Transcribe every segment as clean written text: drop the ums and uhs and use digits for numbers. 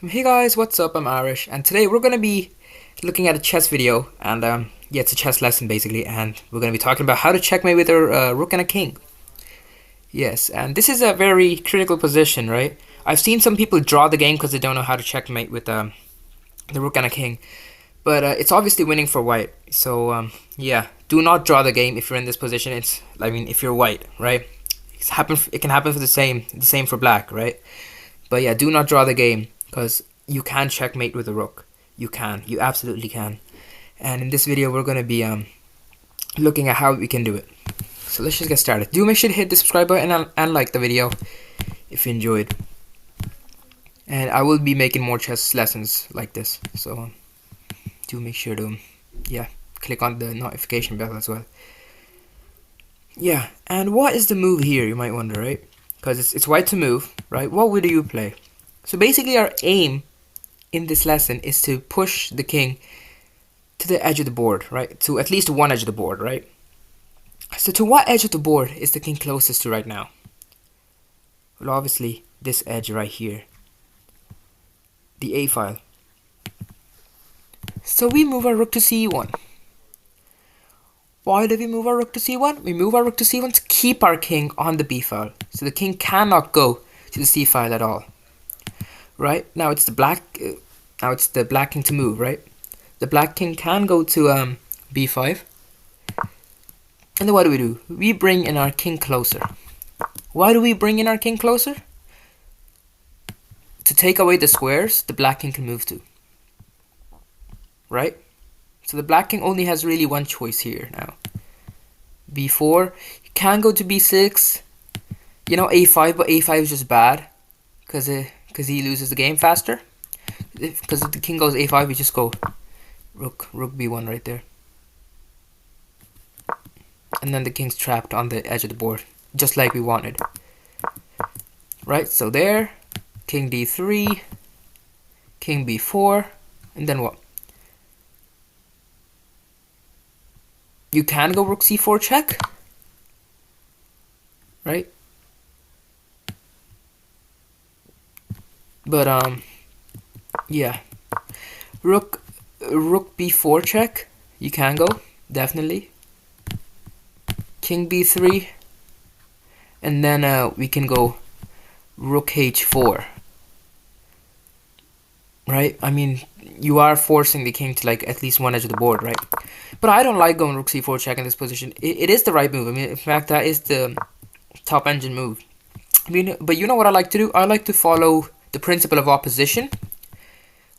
So hey guys, what's up? I'm Irish, and today we're gonna be looking at a chess video, and yeah, it's a chess lesson basically, and we're gonna be talking about how to checkmate with a rook and a king. Yes, and this is a very critical position, right? I've seen some people draw the game because they don't know how to checkmate with the rook and a king, but it's obviously winning for white. So yeah, do not draw the game if you're in this position. If you're white, right? It can happen for the same for black, right? But yeah, do not draw the game because you can checkmate with a rook. You absolutely can. And in this video, we're going to be looking at how we can do it. So let's just get started. Do make sure to hit the subscribe button and like the video if you enjoyed. And I will be making more chess lessons like this. So do make sure to, yeah, click on the notification bell as well. Yeah, and what is the move here, you might wonder, right? Because it's white to move, right? What way do you play? So basically our aim in this lesson is to push the king to the edge of the board, right? To at least one edge of the board, right? So to what edge of the board is the king closest to right now? Well, obviously this edge right here, the A file. So we move our rook to C1. Why do we move our rook to C1? We move our rook to C1 to keep our king on the B file. So the king cannot go to the C file at all. Right? Now it's the black king to move, right? The black king can go to B5. And then what do? We bring in our king closer. Why do we bring in our king closer? To take away the squares the black king can move to. Right? So the black king only has really one choice here now. B4. You can go to B6. You know, A5, but A5 is just bad. Because he loses the game faster. Because if the king goes A5, we just go rook B1 right there. And then the king's trapped on the edge of the board, just like we wanted. Right, so there, king D3, king B4, and then what? You can go rook C4 check, right? But yeah, rook B4 check, you can go, definitely. King B3, and then we can go rook H4. Right? I mean, you are forcing the king to like at least one edge of the board, right? But I don't like going rook C4 check in this position. It is the right move. I mean, in fact, that is the top engine move. I mean, but you know what I like to do? I like to follow the principle of opposition,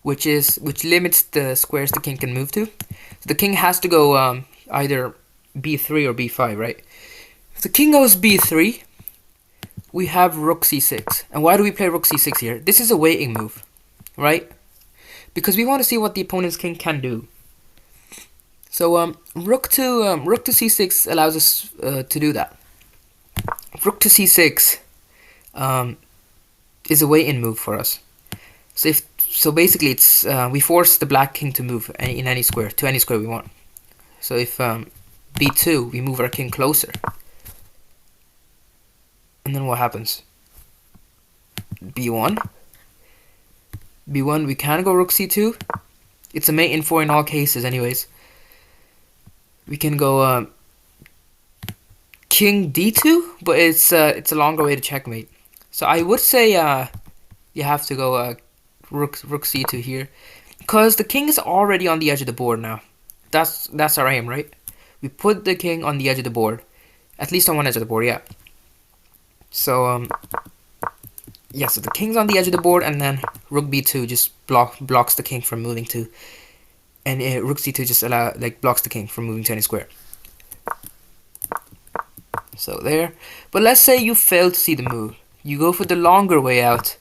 which limits the squares the king can move to. So the king has to go either B3 or B5, right? If the king goes B3, we have rook C6. And why do we play rook C6 here? This is a waiting move, right? Because we want to see what the opponent's king can do. So rook to C6 allows us to do that. Rook to C6 is a wait-in move for us. So basically it's we force the black king to move in any square to any square we want. So if B2, we move our king closer, and then what happens? B1. B1, we can go rook C2. It's a mate in 4 in all cases, anyways. We can go king D2, but it's a longer way to checkmate. So I would say you have to go rook C2 here, because the king is already on the edge of the board now. That's our aim, right? We put the king on the edge of the board, at least on one edge of the board, yeah. So yeah, so the king's on the edge of the board, and then rook B2 just blocks the king from moving to, and rook C2 just blocks the king from moving to any square. So there. But let's say you fail to see the move. You go for the longer way out.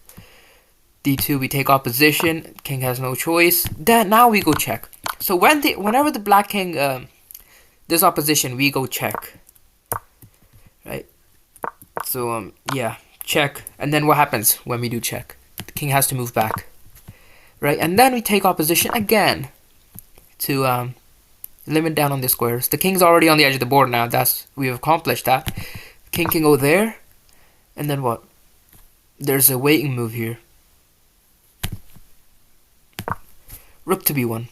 D2, we take opposition. King has no choice. Then now we go check. So whenever the black king does opposition, we go check. Right. So yeah, check. And then what happens when we do check? The king has to move back. Right. And then we take opposition again to limit down on the squares. The king's already on the edge of the board now. We've accomplished that. King can go there, and then what? There's a waiting move here. rook to b1.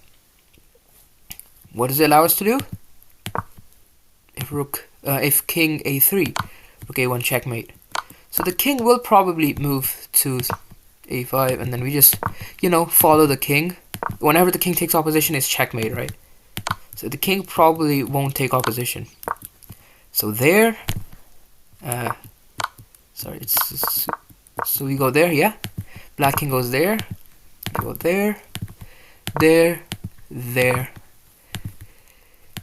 What does it allow us to do? If king a3, rook a1 checkmate. So the king will probably move to a5, and then we just, follow the king. Whenever the king takes opposition, it's checkmate, right? So the king probably won't take opposition. So there, so we go there, yeah. Black king goes there. We go there, there, there.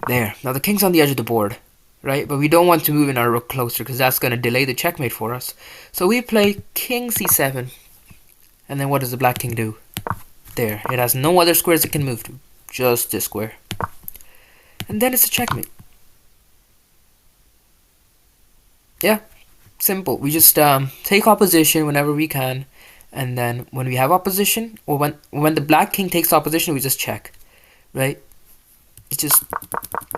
Now the king's on the edge of the board, right? But we don't want to move in our rook closer because that's going to delay the checkmate for us. So we play king c7. And then what does the black king do? There. It has no other squares it can move to. Just this square. And then it's a checkmate. Yeah. Simple. We just take opposition whenever we can. And then when we have opposition, or when the black king takes opposition, we just check. Right? It's just,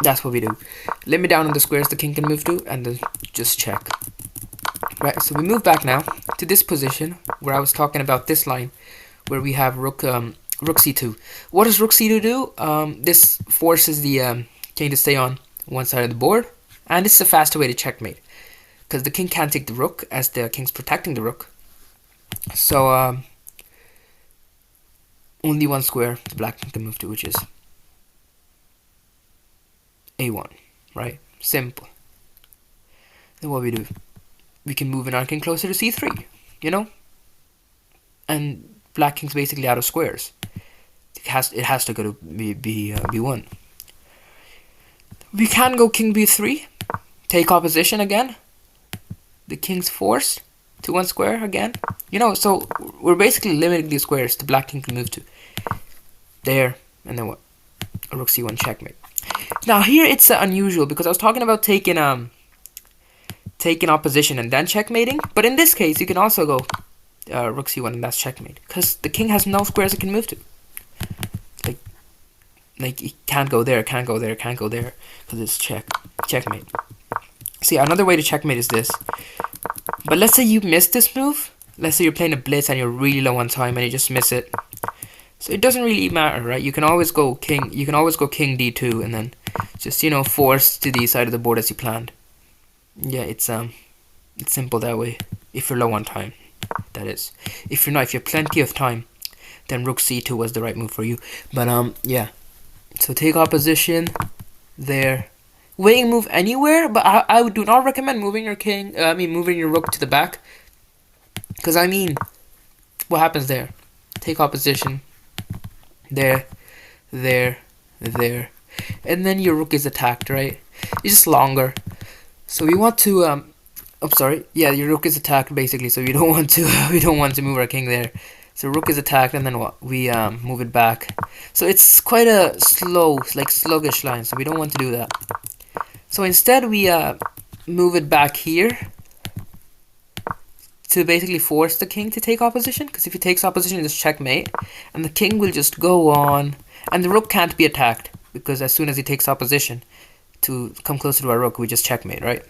that's what we do. Limit down on the squares the king can move to, and then just check. Right, so we move back now to this position where I was talking about this line, where we have rook c2. What does rook c2 do? This forces the king to stay on one side of the board, and it's a faster way to checkmate, because the king can't take the rook as the king's protecting the rook. So only one square the black king can move to, which is a1, right? Simple. Then what we do? We can move in our king closer to c3, and black king's basically out of squares. It has to go to b1. We can go king b3, take opposition again. The king's forced to one square again. So we're basically limiting the squares the black king can move to. There, and then what? A rook c1 checkmate. Now here it's unusual because I was talking about taking opposition and then checkmating, but in this case you can also go rook c1 and that's checkmate, because the king has no squares it can move to. Like he can't go there, can't go there, can't go there, because it's checkmate. See, another way to checkmate is this. But let's say you miss this move. Let's say you're playing a blitz and you're really low on time and you just miss it. So it doesn't really matter, right? You can always go king d2 and then just force to the side of the board as you planned. Yeah, it's simple that way. If you're low on time, that is. If you're not, if you have plenty of time, then rook c2 was the right move for you. But yeah. So take opposition there. Waiting move anywhere, but I would do not recommend moving your king. Moving your rook to the back, because what happens there? Take opposition. There, there, there, and then your rook is attacked, right? It's just longer. So we want to your rook is attacked basically. So we don't want to move our king there. So rook is attacked, and then what? We move it back. So it's quite a sluggish line. So we don't want to do that. So instead we move it back here to basically force the king to take opposition, because if he takes opposition it's checkmate, and the king will just go on, and the rook can't be attacked, because as soon as he takes opposition to come closer to our rook, we just checkmate, right?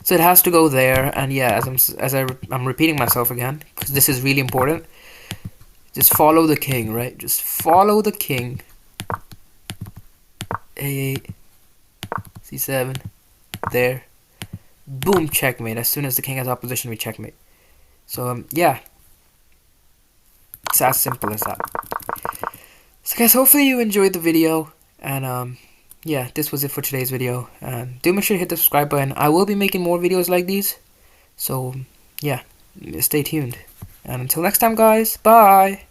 So it has to go there, and yeah, I'm repeating myself again, because this is really important. Just follow the king, right? Just follow the king. A8, c7, there, boom, checkmate. As soon as the king has opposition, we checkmate. So yeah, it's as simple as that. So guys, hopefully you enjoyed the video, and yeah, this was it for today's video. And do make sure to hit the subscribe button. I will be making more videos like these, so yeah, stay tuned. And until next time, guys, bye.